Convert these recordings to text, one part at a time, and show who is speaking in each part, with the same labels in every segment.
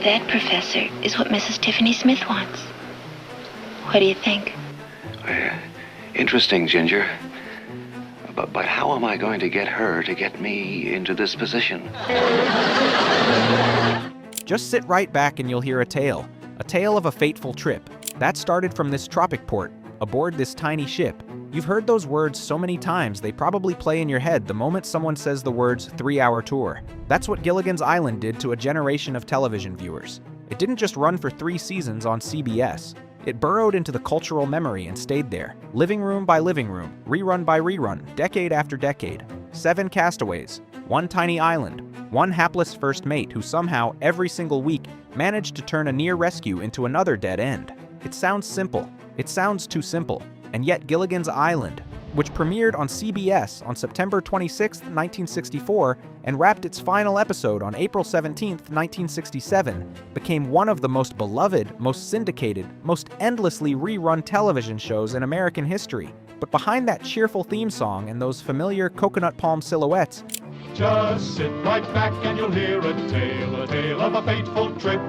Speaker 1: That, Professor, is what Mrs. Tiffany Smith wants. What do you think?
Speaker 2: Interesting, Ginger. But how am I going to get her to get me into this position?
Speaker 3: Just sit right back and you'll hear a tale of a fateful trip. That started from this tropic port, aboard this tiny ship. You've heard those words so many times they probably play in your head the moment someone says the words 3-hour tour. That's what Gilligan's Island did to a generation of television viewers. It didn't just run for 3 seasons on CBS. It burrowed into the cultural memory and stayed there, living room by living room, rerun by rerun, decade after decade. 7 castaways, 1 tiny island, 1 hapless first mate who somehow, every single week, managed to turn a near rescue into another dead end. It sounds simple. It sounds too simple. And yet Gilligan's Island, which premiered on CBS on September 26, 1964, and wrapped its final episode on April 17, 1967, became one of the most beloved, most syndicated, most endlessly rerun television shows in American history. But behind that cheerful theme song and those familiar coconut palm silhouettes,
Speaker 4: just sit right back and you'll hear a tale of a fateful trip.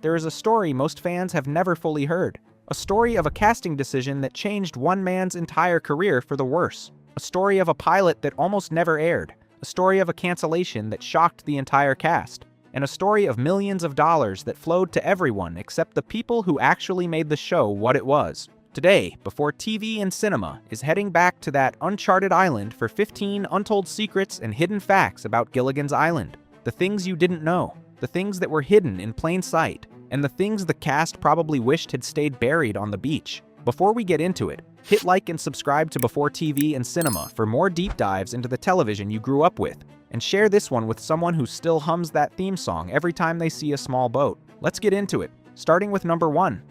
Speaker 3: There is a story most fans have never fully heard. A story of a casting decision that changed one man's entire career for the worse. A story of a pilot that almost never aired. A story of a cancellation that shocked the entire cast. And a story of millions of dollars that flowed to everyone except the people who actually made the show what it was. Today, before TV and cinema is heading back to that uncharted island for 15 untold secrets and hidden facts about Gilligan's Island. The things you didn't know. The things that were hidden in plain sight. And the things the cast probably wished had stayed buried on the beach. Before we get into it, hit like and subscribe to Before TV and Cinema for more deep dives into the television you grew up with, and share this one with someone who still hums that theme song every time they see a small boat. Let's get into it, starting with number 1.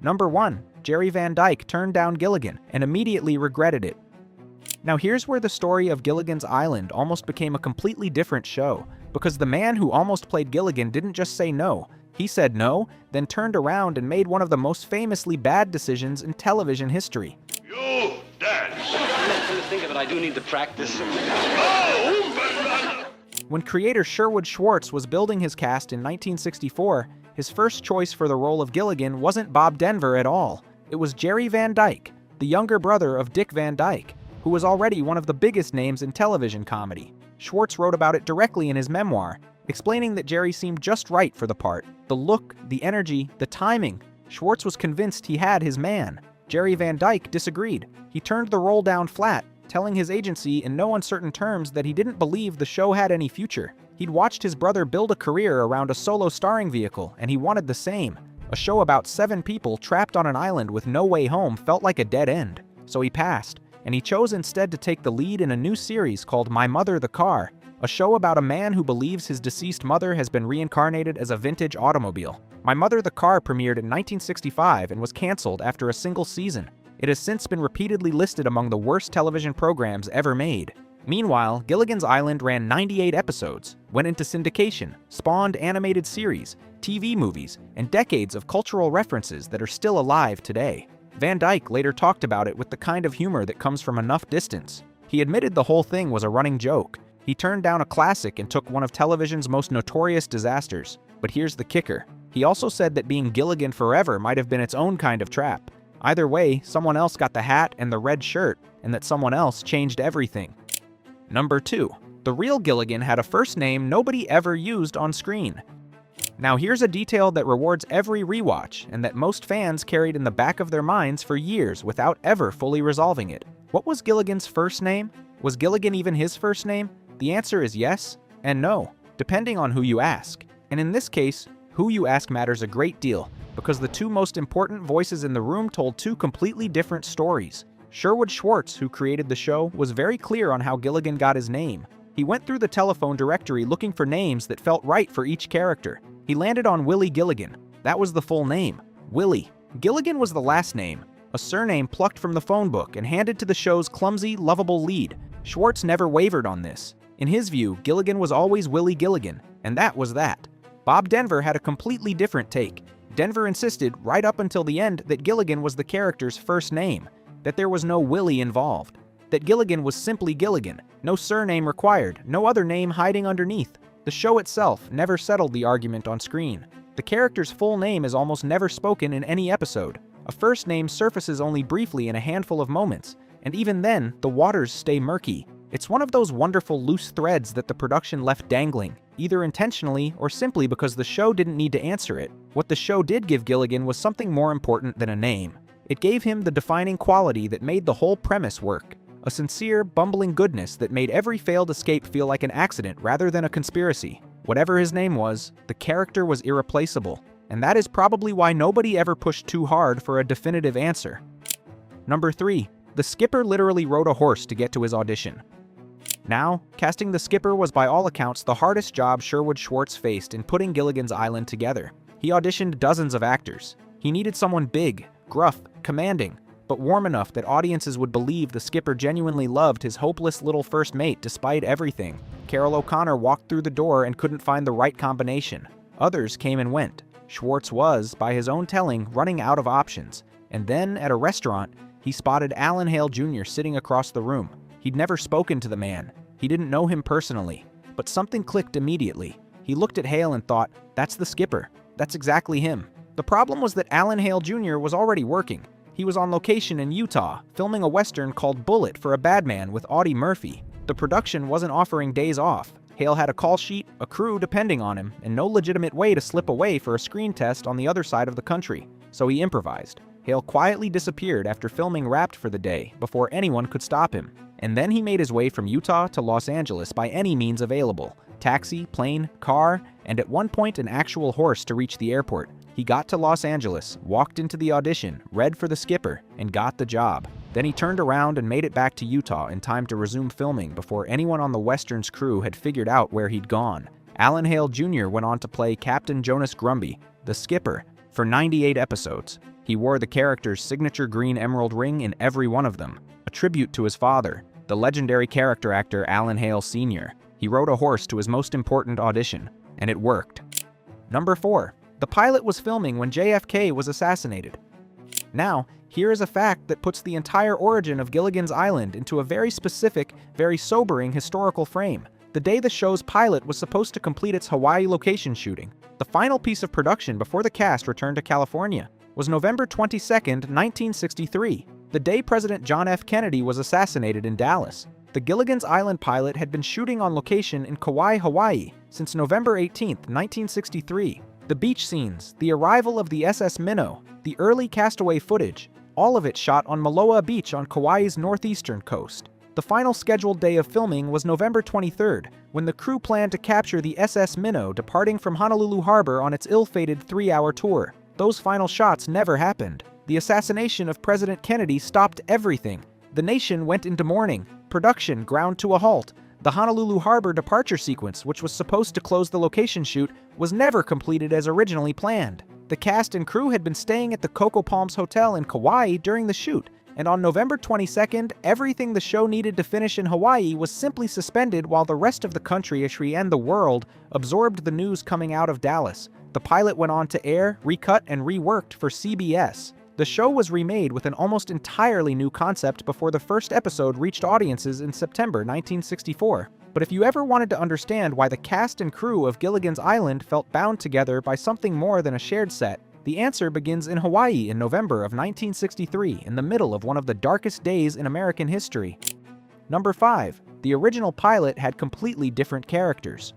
Speaker 3: Number 1, Jerry Van Dyke turned down Gilligan and immediately regretted it. Now here's where the story of Gilligan's Island almost became a completely different show, because the man who almost played Gilligan didn't just say no. He said no, then turned around and made one of the most famously bad decisions in television history.
Speaker 5: You dance!
Speaker 6: Come to think of it, I do need to practice.
Speaker 3: When creator Sherwood Schwartz was building his cast in 1964, his first choice for the role of Gilligan wasn't Bob Denver at all. It was Jerry Van Dyke, the younger brother of Dick Van Dyke, who was already one of the biggest names in television comedy. Schwartz wrote about it directly in his memoir, explaining that Jerry seemed just right for the part. The look, the energy, the timing. Schwartz was convinced he had his man. Jerry Van Dyke disagreed. He turned the role down flat, telling his agency in no uncertain terms that he didn't believe the show had any future. He'd watched his brother build a career around a solo starring vehicle, and he wanted the same. A show about 7 people trapped on an island with no way home felt like a dead end. So he passed, and he chose instead to take the lead in a new series called My Mother the Car, a show about a man who believes his deceased mother has been reincarnated as a vintage automobile. My Mother the Car premiered in 1965 and was canceled after a single season. It has since been repeatedly listed among the worst television programs ever made. Meanwhile, Gilligan's Island ran 98 episodes, went into syndication, spawned animated series, TV movies, and decades of cultural references that are still alive today. Van Dyke later talked about it with the kind of humor that comes from enough distance. He admitted the whole thing was a running joke. He turned down a classic and took one of television's most notorious disasters. But here's the kicker. He also said that being Gilligan forever might have been its own kind of trap. Either way, someone else got the hat and the red shirt, and that someone else changed everything. Number 2. The real Gilligan had a first name nobody ever used on screen. Now here's a detail that rewards every rewatch, and that most fans carried in the back of their minds for years without ever fully resolving it. What was Gilligan's first name? Was Gilligan even his first name? The answer is yes and no, depending on who you ask. And in this case, who you ask matters a great deal, because the 2 most important voices in the room told 2 completely different stories. Sherwood Schwartz, who created the show, was very clear on how Gilligan got his name. He went through the telephone directory looking for names that felt right for each character. He landed on Willie Gilligan. That was the full name, Willie. Gilligan was the last name, a surname plucked from the phone book and handed to the show's clumsy, lovable lead. Schwartz never wavered on this. In his view, Gilligan was always Willie Gilligan, and that was that. Bob Denver had a completely different take. Denver insisted, right up until the end, that Gilligan was the character's first name, that there was no Willie involved, that Gilligan was simply Gilligan, no surname required, no other name hiding underneath. The show itself never settled the argument on screen. The character's full name is almost never spoken in any episode. A first name surfaces only briefly in a handful of moments, and even then, the waters stay murky. It's one of those wonderful loose threads that the production left dangling, either intentionally or simply because the show didn't need to answer it. What the show did give Gilligan was something more important than a name. It gave him the defining quality that made the whole premise work. A sincere, bumbling goodness that made every failed escape feel like an accident rather than a conspiracy. Whatever his name was, the character was irreplaceable, and that is probably why nobody ever pushed too hard for a definitive answer. Number 3. The skipper literally rode a horse to get to his audition. Now, casting the skipper was by all accounts the hardest job Sherwood Schwartz faced in putting Gilligan's Island together. He auditioned dozens of actors. He needed someone big, gruff, commanding, but warm enough that audiences would believe the skipper genuinely loved his hopeless little first mate despite everything. Carroll O'Connor walked through the door and couldn't find the right combination. Others came and went. Schwartz was, by his own telling, running out of options. And then, at a restaurant, he spotted Alan Hale Jr. sitting across the room. He'd never spoken to the man. He didn't know him personally. But something clicked immediately. He looked at Hale and thought, that's the skipper. That's exactly him. The problem was that Alan Hale Jr. was already working. He was on location in Utah, filming a western called Bullet for a Badman with Audie Murphy. The production wasn't offering days off. Hale had a call sheet, a crew depending on him, and no legitimate way to slip away for a screen test on the other side of the country. So he improvised. Hale quietly disappeared after filming wrapped for the day, before anyone could stop him. And then he made his way from Utah to Los Angeles by any means available. Taxi, plane, car, and at one point an actual horse to reach the airport. He got to Los Angeles, walked into the audition, read for the skipper, and got the job. Then he turned around and made it back to Utah in time to resume filming before anyone on the Western's crew had figured out where he'd gone. Alan Hale Jr. went on to play Captain Jonas Grumby, the skipper, for 98 episodes. He wore the character's signature green emerald ring in every one of them, a tribute to his father, the legendary character actor Alan Hale Sr. He rode a horse to his most important audition, and it worked. Number 4. The pilot was filming when JFK was assassinated. Now, here is a fact that puts the entire origin of Gilligan's Island into a very specific, very sobering historical frame. The day the show's pilot was supposed to complete its Hawaii location shooting, the final piece of production before the cast returned to California, was November 22, 1963, the day President John F. Kennedy was assassinated in Dallas. The Gilligan's Island pilot had been shooting on location in Kauai, Hawaii, since November 18, 1963. The beach scenes, the arrival of the SS Minnow, the early castaway footage, all of it shot on Maloa Beach on Kauai's northeastern coast. The final scheduled day of filming was November 23rd, when the crew planned to capture the SS Minnow departing from Honolulu Harbor on its ill-fated 3-hour tour. Those final shots never happened. The assassination of President Kennedy stopped everything. The nation went into mourning. Production ground to a halt. The Honolulu Harbor departure sequence, which was supposed to close the location shoot, was never completed as originally planned. The cast and crew had been staying at the Coco Palms Hotel in Kauai during the shoot, and on November 22nd, everything the show needed to finish in Hawaii was simply suspended while the rest of the country and the world absorbed the news coming out of Dallas. The pilot went on to air, recut, and reworked for CBS. The show was remade with an almost entirely new concept before the first episode reached audiences in September 1964. But if you ever wanted to understand why the cast and crew of Gilligan's Island felt bound together by something more than a shared set, the answer begins in Hawaii in November of 1963, in the middle of one of the darkest days in American history. Number 5. The original pilot had completely different characters.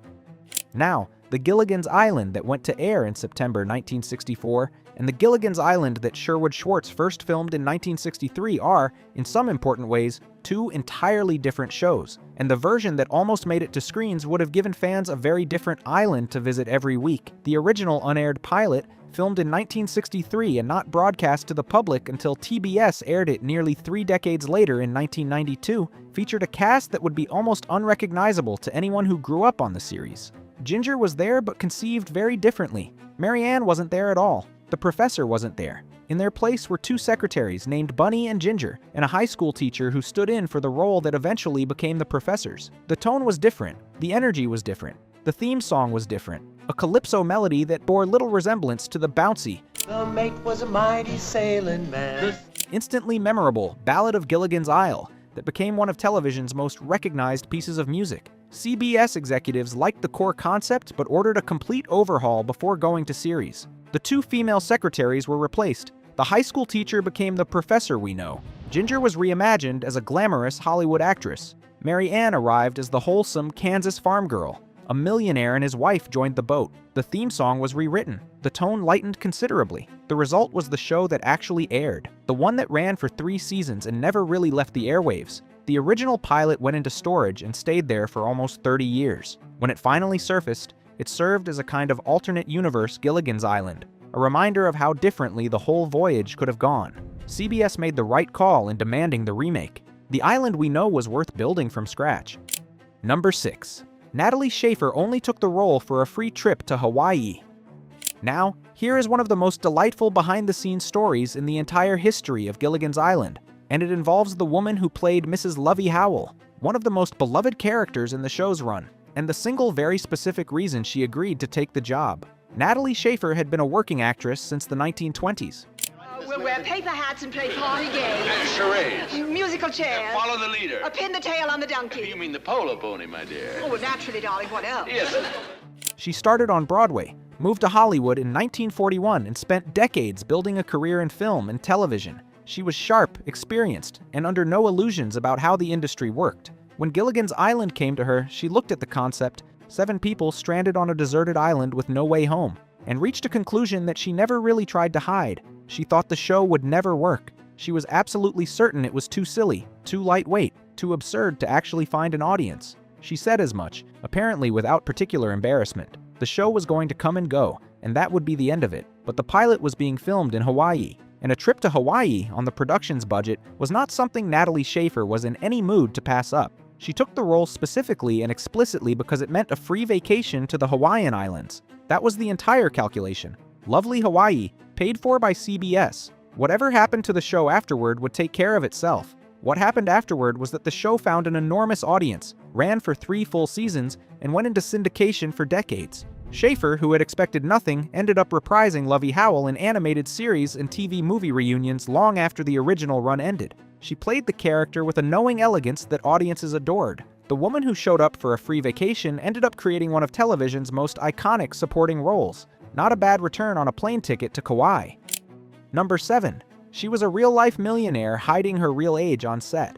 Speaker 3: Now, the Gilligan's Island that went to air in September 1964 and the Gilligan's Island that Sherwood Schwartz first filmed in 1963 are, in some important ways, two entirely different shows, and the version that almost made it to screens would have given fans a very different island to visit every week. The original unaired pilot, filmed in 1963 and not broadcast to the public until TBS aired it nearly 3 decades later in 1992, featured a cast that would be almost unrecognizable to anyone who grew up on the series. Ginger was there but conceived very differently. Mary Ann wasn't there at all. The professor wasn't there. In their place were 2 secretaries named Bunny and Ginger, and a high school teacher who stood in for the role that eventually became the professor's. The tone was different. The energy was different. The theme song was different. A calypso melody that bore little resemblance to the bouncy,
Speaker 7: "The mate was a mighty sailing man,"
Speaker 3: instantly memorable Ballad of Gilligan's Isle that became one of television's most recognized pieces of music. CBS executives liked the core concept but ordered a complete overhaul before going to series. The 2 female secretaries were replaced. The high school teacher became the professor we know. Ginger was reimagined as a glamorous Hollywood actress. Mary Ann arrived as the wholesome Kansas farm girl. A millionaire and his wife joined the boat. The theme song was rewritten. The tone lightened considerably. The result was the show that actually aired, the one that ran for 3 seasons and never really left the airwaves. The original pilot went into storage and stayed there for almost 30 years. When it finally surfaced, it served as a kind of alternate universe Gilligan's Island, a reminder of how differently the whole voyage could have gone. CBS made the right call in demanding the remake. The island we know was worth building from scratch. Number 6. Natalie Schafer only took the role for a free trip to Hawaii. Now, here is one of the most delightful behind-the-scenes stories in the entire history of Gilligan's Island, and it involves the woman who played Mrs. Lovey Howell, one of the most beloved characters in the show's run, and the single very specific reason she agreed to take the job. Natalie Schafer had been a working actress since the 1920s.
Speaker 8: We'll wear paper hats and play party games.
Speaker 5: Charades.
Speaker 8: Musical chairs.
Speaker 5: Follow the leader.
Speaker 8: Pin the tail on the donkey.
Speaker 5: You mean the polo pony, my dear?
Speaker 8: Oh, well, naturally, darling. What else?
Speaker 5: Yes.
Speaker 3: She started on Broadway, moved to Hollywood in 1941, and spent decades building a career in film and television. She was sharp, experienced, and under no illusions about how the industry worked. When Gilligan's Island came to her, she looked at the concept, 7 people stranded on a deserted island with no way home, and reached a conclusion that she never really tried to hide. She thought the show would never work. She was absolutely certain it was too silly, too lightweight, too absurd to actually find an audience. She said as much, apparently without particular embarrassment. The show was going to come and go, and that would be the end of it. But the pilot was being filmed in Hawaii, and a trip to Hawaii on the production's budget was not something Natalie Schafer was in any mood to pass up. She took the role specifically and explicitly because it meant a free vacation to the Hawaiian Islands. That was the entire calculation. Lovely Hawaii, paid for by CBS. Whatever happened to the show afterward would take care of itself. What happened afterward was that the show found an enormous audience, ran for 3 full seasons, and went into syndication for decades. Schafer, who had expected nothing, ended up reprising Lovey Howell in animated series and TV movie reunions long after the original run ended. She played the character with a knowing elegance that audiences adored. The woman who showed up for a free vacation ended up creating one of television's most iconic supporting roles. Not a bad return on a plane ticket to Kauai. Number 7. She was a real-life millionaire hiding her real age on set.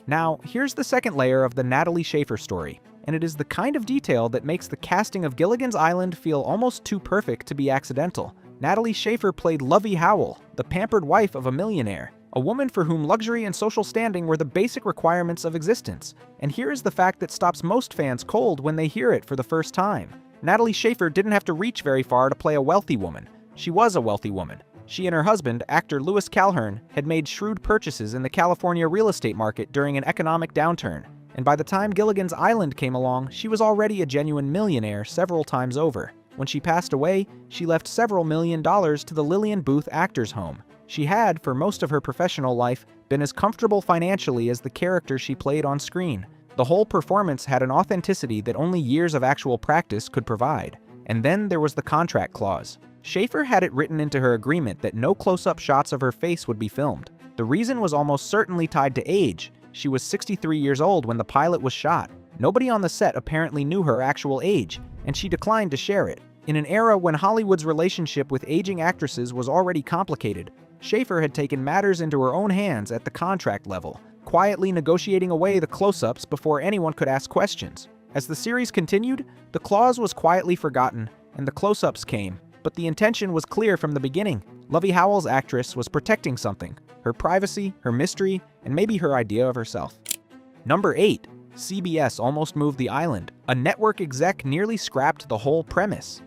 Speaker 3: Now, here's the second layer of the Natalie Schafer story, and it is the kind of detail that makes the casting of Gilligan's Island feel almost too perfect to be accidental. Natalie Schafer played Lovey Howell, the pampered wife of a millionaire, a woman for whom luxury and social standing were the basic requirements of existence. And here is the fact that stops most fans cold when they hear it for the first time. Natalie Schafer didn't have to reach very far to play a wealthy woman. She was a wealthy woman. She and her husband, actor Louis Calhern, had made shrewd purchases in the California real estate market during an economic downturn. And by the time Gilligan's Island came along, she was already a genuine millionaire several times over. When she passed away, she left several $1 million to the Lillian Booth Actors Home. She had, for most of her professional life, been as comfortable financially as the character she played on screen. The whole performance had an authenticity that only years of actual practice could provide. And then there was the contract clause. Schafer had it written into her agreement that no close-up shots of her face would be filmed. The reason was almost certainly tied to age. She was 63 years old when the pilot was shot. Nobody on the set apparently knew her actual age, and she declined to share it. In an era when Hollywood's relationship with aging actresses was already complicated, Schafer had taken matters into her own hands at the contract level, quietly negotiating away the close-ups before anyone could ask questions. As the series continued, the clause was quietly forgotten, and the close-ups came. But the intention was clear from the beginning. Lovey Howell's actress was protecting something: her privacy, her mystery, and maybe her idea of herself. Number 8. CBS almost moved the island. A network exec nearly scrapped the whole premise.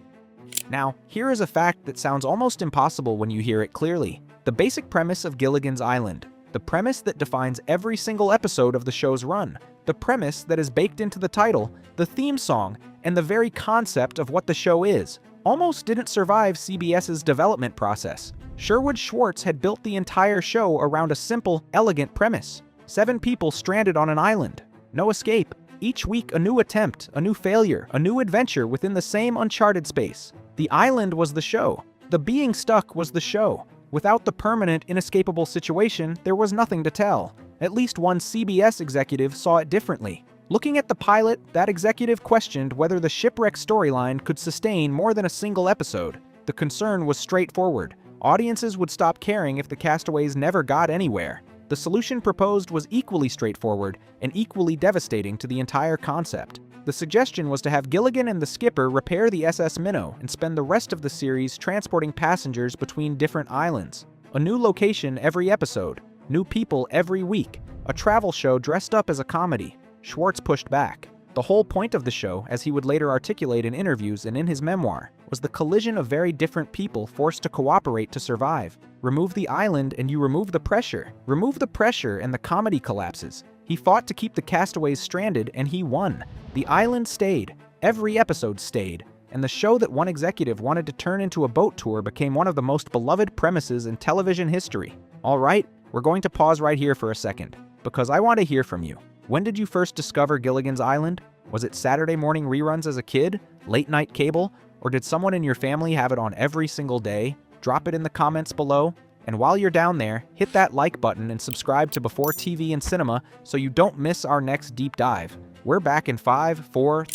Speaker 3: Now, here is a fact that sounds almost impossible when you hear it clearly. The basic premise of Gilligan's Island. The premise that defines every single episode of the show's run. The premise that is baked into the title, the theme song, and the very concept of what the show is, almost didn't survive CBS's development process. Schwartz had built the entire show around a simple, elegant premise. 7 people stranded on an island. No escape. Each week a new attempt, a new failure, a new adventure within the same uncharted space. The island was the show. The being stuck was the show. Without the permanent, inescapable situation, there was nothing to tell. At least one CBS executive saw it differently. Looking at the pilot, that executive questioned whether the shipwreck storyline could sustain more than a single episode. The concern was straightforward. Audiences would stop caring if the castaways never got anywhere. The solution proposed was equally straightforward and equally devastating to the entire concept. The suggestion was to have Gilligan and the skipper repair the SS Minnow and spend the rest of the series transporting passengers between different islands. A new location every episode, new people every week, a travel show dressed up as a comedy. Schwartz pushed back. The whole point of the show, as he would later articulate in interviews and in his memoir, was the collision of very different people forced to cooperate to survive. Remove the island and you remove the pressure. Remove the pressure and the comedy collapses. He fought to keep the castaways stranded and he won. The island stayed. Every episode stayed. And the show that one executive wanted to turn into a boat tour became one of the most beloved premises in television history. All right, we're going to pause right here for a second, because I want to hear from you. When did you first discover Gilligan's Island? Was it Saturday morning reruns as a kid? Late night cable? Or did someone in your family have it on every single day? Drop it in the comments below. And while you're down there, hit that like button and subscribe to Before TV and Cinema so you don't miss our next deep dive. We're back in 5, 4,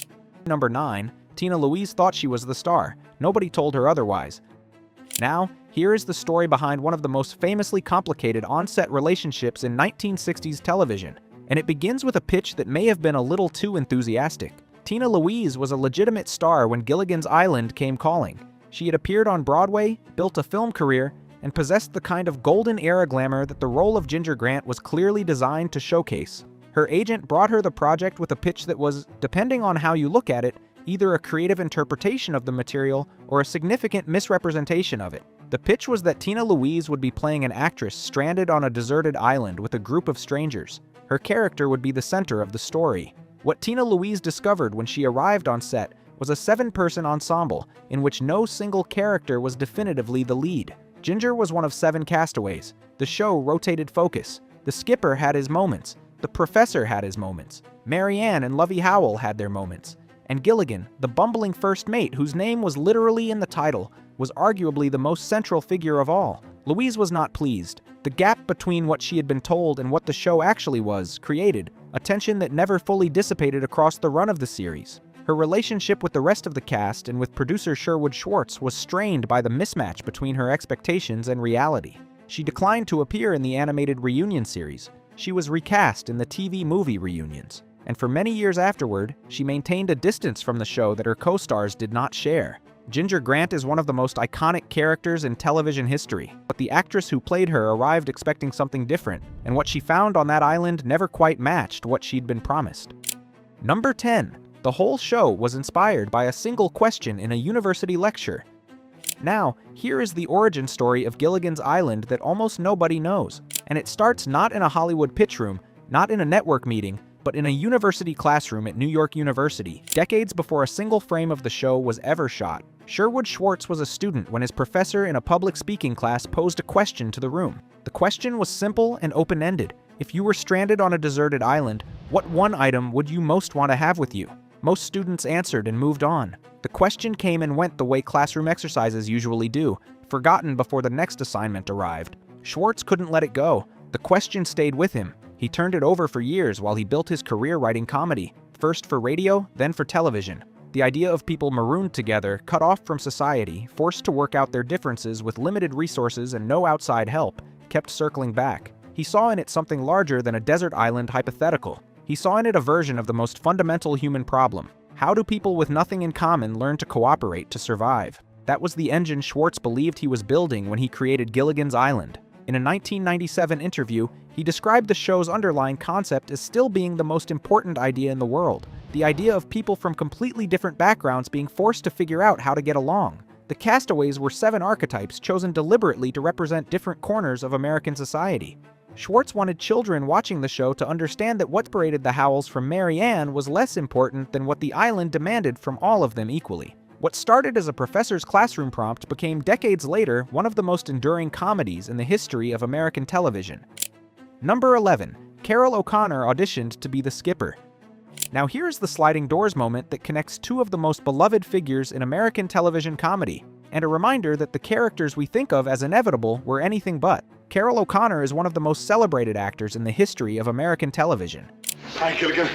Speaker 3: number 9. Tina Louise thought she was the star. Nobody told her otherwise. Now, here is the story behind one of the most famously complicated on-set relationships in 1960s television. And it begins with a pitch that may have been a little too enthusiastic. Tina Louise was a legitimate star when Gilligan's Island came calling. She had appeared on Broadway, built a film career, and possessed the kind of golden era glamour that the role of Ginger Grant was clearly designed to showcase. Her agent brought her the project with a pitch that was, depending on how you look at it, either a creative interpretation of the material or a significant misrepresentation of it. The pitch was that Tina Louise would be playing an actress stranded on a deserted island with a group of strangers. Her character would be the center of the story. What Tina Louise discovered when she arrived on set was a 7-person ensemble in which no single character was definitively the lead. Ginger was one of 7 castaways. The show rotated focus. The skipper had his moments. The professor had his moments. Mary Ann and Lovey Howell had their moments. And Gilligan, the bumbling first mate whose name was literally in the title, was arguably the most central figure of all. Louise was not pleased. The gap between what she had been told and what the show actually was created a tension that never fully dissipated across the run of the series. Her relationship with the rest of the cast and with producer Sherwood Schwartz was strained by the mismatch between her expectations and reality. She declined to appear in the animated reunion series. She was recast in the TV movie reunions. And for many years afterward, she maintained a distance from the show that her co-stars did not share. Ginger Grant is one of the most iconic characters in television history, but the actress who played her arrived expecting something different, and what she found on that island never quite matched what she'd been promised. Number 10. The whole show was inspired by a single question in a university lecture. Now, here is the origin story of Gilligan's Island that almost nobody knows, and it starts not in a Hollywood pitch room, not in a network meeting, but in a university classroom at New York University, decades before a single frame of the show was ever shot. Sherwood Schwartz was a student when his professor in a public speaking class posed a question to the room. The question was simple and open-ended. If you were stranded on a deserted island, what one item would you most want to have with you? Most students answered and moved on. The question came and went the way classroom exercises usually do, forgotten before the next assignment arrived. Schwartz couldn't let it go. The question stayed with him. He turned it over for years while he built his career writing comedy, first for radio, then for television. The idea of people marooned together, cut off from society, forced to work out their differences with limited resources and no outside help, kept circling back. He saw in it something larger than a desert island hypothetical. He saw in it a version of the most fundamental human problem. How do people with nothing in common learn to cooperate to survive? That was the engine Schwartz believed he was building when he created Gilligan's Island. In a 1997 interview, he described the show's underlying concept as still being the most important idea in the world. The idea of people from completely different backgrounds being forced to figure out how to get along. The castaways were 7 archetypes chosen deliberately to represent different corners of American society. Schwartz wanted children watching the show to understand that what separated the Howells from Mary Ann was less important than what the island demanded from all of them equally. What started as a professor's classroom prompt became decades later one of the most enduring comedies in the history of American television. Number 11. Carroll O'Connor auditioned to be the skipper. Now here's the sliding doors moment that connects 2 of the most beloved figures in American television comedy, and a reminder that the characters we think of as inevitable were anything but. Carroll O'Connor is one of the most celebrated actors in the history of American television.
Speaker 5: Hi, Gilligan.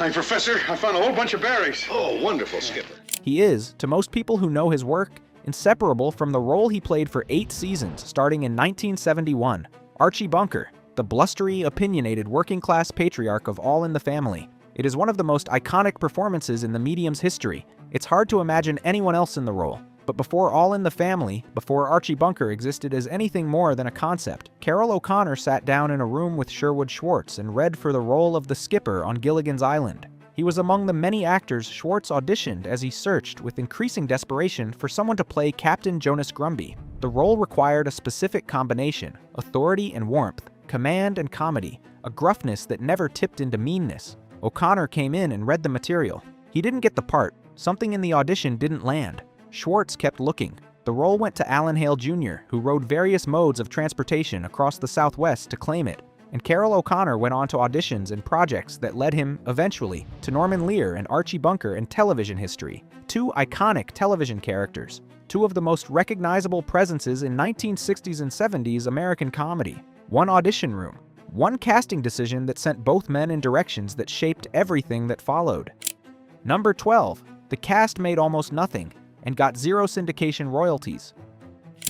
Speaker 9: Hi, Professor. I found a whole bunch of berries.
Speaker 5: Oh, wonderful, Skipper.
Speaker 3: He is, to most people who know his work, inseparable from the role he played for 8 seasons, starting in 1971. Archie Bunker, the blustery, opinionated, working-class patriarch of All in the Family. It is one of the most iconic performances in the medium's history. It's hard to imagine anyone else in the role. But before All in the Family, before Archie Bunker existed as anything more than a concept, Carroll O'Connor sat down in a room with Sherwood Schwartz and read for the role of the skipper on Gilligan's Island. He was among the many actors Schwartz auditioned as he searched with increasing desperation for someone to play Captain Jonas Grumby. The role required a specific combination: authority and warmth, command and comedy, a gruffness that never tipped into meanness. O'Connor came in and read the material. He didn't get the part. Something in the audition didn't land. Schwartz kept looking. The role went to Alan Hale Jr., who rode various modes of transportation across the Southwest to claim it. And Carroll O'Connor went on to auditions and projects that led him, eventually, to Norman Lear and Archie Bunker in television history. 2 iconic television characters. 2 of the most recognizable presences in 1960s and 70s American comedy. 1 audition room. 1 casting decision that sent both men in directions that shaped everything that followed. Number 12. The cast made almost nothing and got 0 syndication royalties.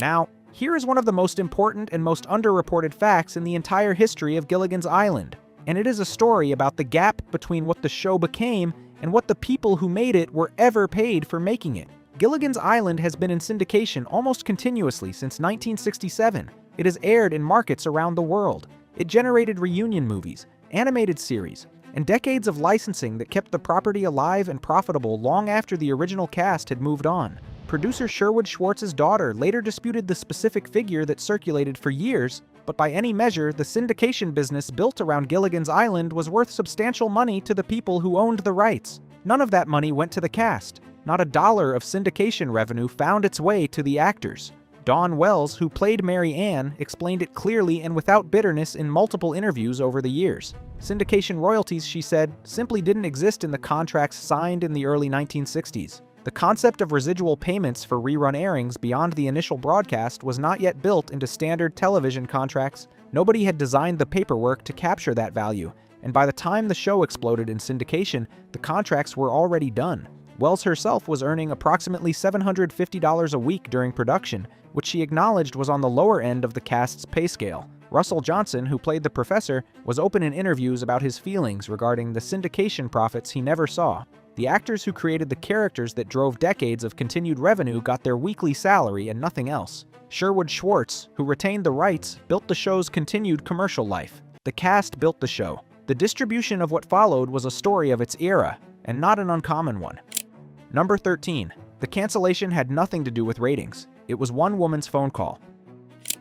Speaker 3: Now, here is one of the most important and most underreported facts in the entire history of Gilligan's Island, and it is a story about the gap between what the show became and what the people who made it were ever paid for making it. Gilligan's Island has been in syndication almost continuously since 1967. It has aired in markets around the world. It generated reunion movies, animated series, and decades of licensing that kept the property alive and profitable long after the original cast had moved on. Producer Sherwood Schwartz's daughter later disputed the specific figure that circulated for years, but by any measure, the syndication business built around Gilligan's Island was worth substantial money to the people who owned the rights. None of that money went to the cast. Not a dollar of syndication revenue found its way to the actors. Dawn Wells, who played Mary Ann, explained it clearly and without bitterness in multiple interviews over the years. Syndication royalties, she said, simply didn't exist in the contracts signed in the early 1960s. The concept of residual payments for rerun airings beyond the initial broadcast was not yet built into standard television contracts. Nobody had designed the paperwork to capture that value, and by the time the show exploded in syndication, the contracts were already done. Wells herself was earning approximately $750 a week during production, which she acknowledged was on the lower end of the cast's pay scale. Russell Johnson, who played the professor, was open in interviews about his feelings regarding the syndication profits he never saw. The actors who created the characters that drove decades of continued revenue got their weekly salary and nothing else. Sherwood Schwartz, who retained the rights, built the show's continued commercial life. The cast built the show. The distribution of what followed was a story of its era, and not an uncommon one. Number 13. The cancellation had nothing to do with ratings. It was one woman's phone call.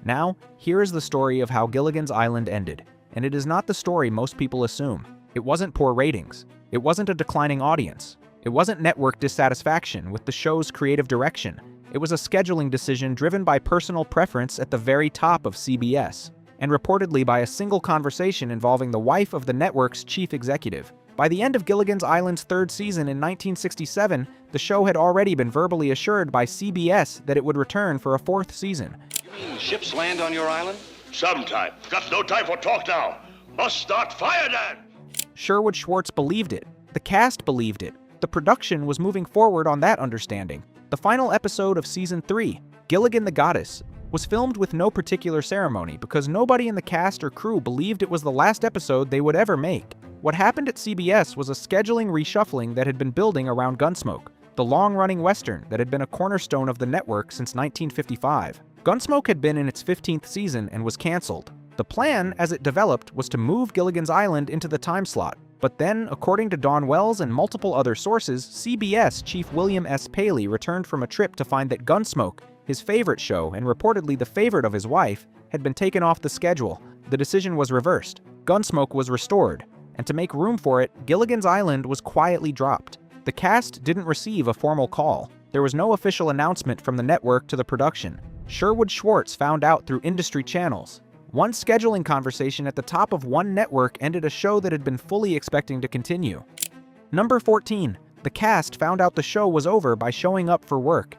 Speaker 3: Now, here is the story of how Gilligan's Island ended, and it is not the story most people assume. It wasn't poor ratings. It wasn't a declining audience. It wasn't network dissatisfaction with the show's creative direction. It was a scheduling decision driven by personal preference at the very top of CBS, and reportedly by a single conversation involving the wife of the network's chief executive. By the end of Gilligan's Island's 3rd season in 1967, the show had already been verbally assured by CBS that it would return for a 4th season.
Speaker 5: You mean ships land on your island?
Speaker 9: Sometime. Got no time for talk now. Must start fire, Dan!
Speaker 3: Sherwood Schwartz believed it. The cast believed it. The production was moving forward on that understanding. The final episode of Season 3, Gilligan the Goddess, was filmed with no particular ceremony because nobody in the cast or crew believed it was the last episode they would ever make. What happened at CBS was a scheduling reshuffling that had been building around Gunsmoke, the long-running Western that had been a cornerstone of the network since 1955. Gunsmoke had been in its 15th season and was canceled. The plan, as it developed, was to move Gilligan's Island into the time slot. But then, according to Dawn Wells and multiple other sources, CBS chief William S. Paley returned from a trip to find that Gunsmoke, his favorite show and reportedly the favorite of his wife, had been taken off the schedule. The decision was reversed. Gunsmoke was restored. And to make room for it, Gilligan's Island was quietly dropped. The cast didn't receive a formal call. There was no official announcement from the network to the production. Sherwood Schwartz found out through industry channels. One scheduling conversation at the top of one network ended a show that had been fully expecting to continue. Number 14. The cast found out the show was over by showing up for work.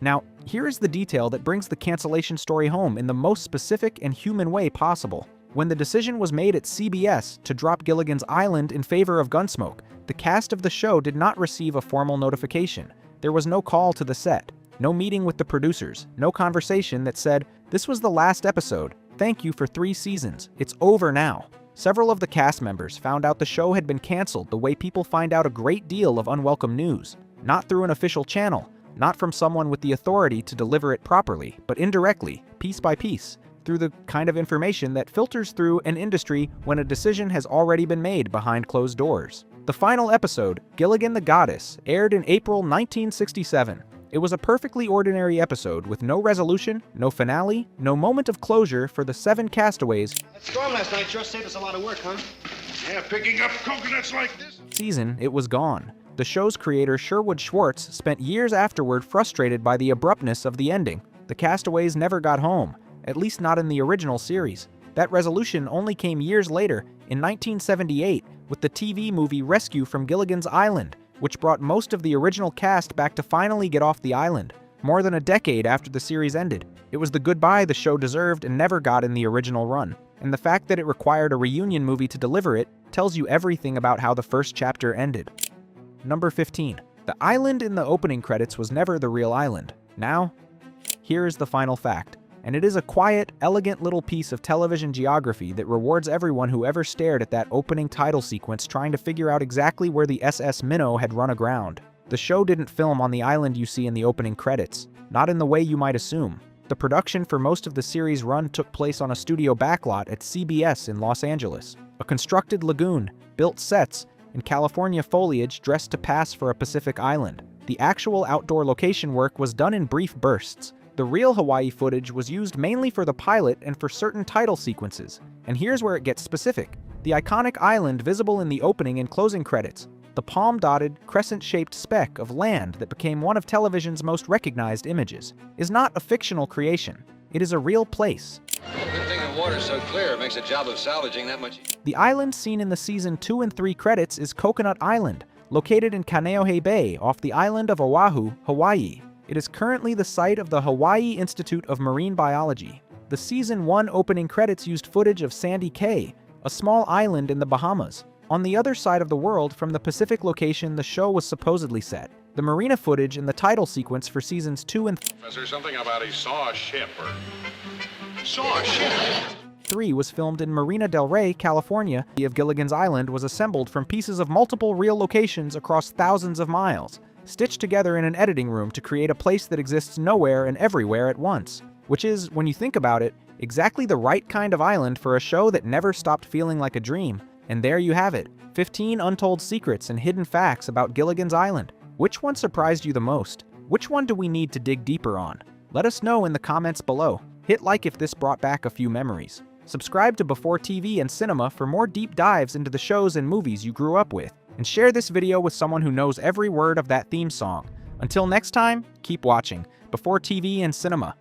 Speaker 3: Now, here is the detail that brings the cancellation story home in the most specific and human way possible. When the decision was made at CBS to drop Gilligan's Island in favor of Gunsmoke, the cast of the show did not receive a formal notification. There was no call to the set, no meeting with the producers, no conversation that said, "This was the last episode. Thank you for 3 seasons. It's over now." Several of the cast members found out the show had been canceled the way people find out a great deal of unwelcome news. Not through an official channel, not from someone with the authority to deliver it properly, but indirectly, piece by piece, through the kind of information that filters through an industry when a decision has already been made behind closed doors. The final episode, Gilligan the Goddess, aired in April 1967. It was a perfectly ordinary episode with no resolution, no finale, no moment of closure for the 7 castaways.
Speaker 6: That storm last night sure saved us a lot of work, huh?
Speaker 9: Yeah, picking up coconuts like this.
Speaker 3: Season, it was gone. The show's creator Sherwood Schwartz spent years afterward frustrated by the abruptness of the ending. The castaways never got home, at least not in the original series. That resolution only came years later, in 1978, with the TV movie Rescue from Gilligan's Island, which brought most of the original cast back to finally get off the island. More than a decade after the series ended, it was the goodbye the show deserved and never got in the original run. And the fact that it required a reunion movie to deliver it tells you everything about how the first chapter ended. Number 15. The island in the opening credits was never the real island. Now, here is the final fact. And it is a quiet, elegant little piece of television geography that rewards everyone who ever stared at that opening title sequence trying to figure out exactly where the SS Minnow had run aground. The show didn't film on the island you see in the opening credits, not in the way you might assume. The production for most of the series' run took place on a studio backlot at CBS in Los Angeles. A constructed lagoon, built sets, and California foliage dressed to pass for a Pacific island. The actual outdoor location work was done in brief bursts. The real Hawaii footage was used mainly for the pilot and for certain title sequences. And here's where it gets specific. The iconic island visible in the opening and closing credits, the palm-dotted, crescent-shaped speck of land that became one of television's most recognized images, is not a fictional creation. It is a real place.
Speaker 5: Good thing the water's so clear, it makes the job of salvaging that much easier.
Speaker 3: The island seen in the season 2 and 3 credits is Coconut Island, located in Kaneohe Bay off the island of Oahu, Hawaii. It is currently the site of the Hawaii Institute of Marine Biology. The Season 1 opening credits used footage of Sandy Cay, a small island in the Bahamas, on the other side of the world from the Pacific location the show was supposedly set. The marina footage in the title sequence for Seasons 2 and
Speaker 9: Professor, something about he saw a ship or... Saw a ship?
Speaker 3: 3 was filmed in Marina del Rey, California. The of Gilligan's Island was assembled from pieces of multiple real locations across thousands of miles, stitched together in an editing room to create a place that exists nowhere and everywhere at once. Which is, when you think about it, exactly the right kind of island for a show that never stopped feeling like a dream. And there you have it, 15 untold secrets and hidden facts about Gilligan's Island. Which one surprised you the most? Which one do we need to dig deeper on? Let us know in the comments below. Hit like if this brought back a few memories. Subscribe to Before TV and Cinema for more deep dives into the shows and movies you grew up with. And share this video with someone who knows every word of that theme song. Until next time, keep watching Before TV and Cinema.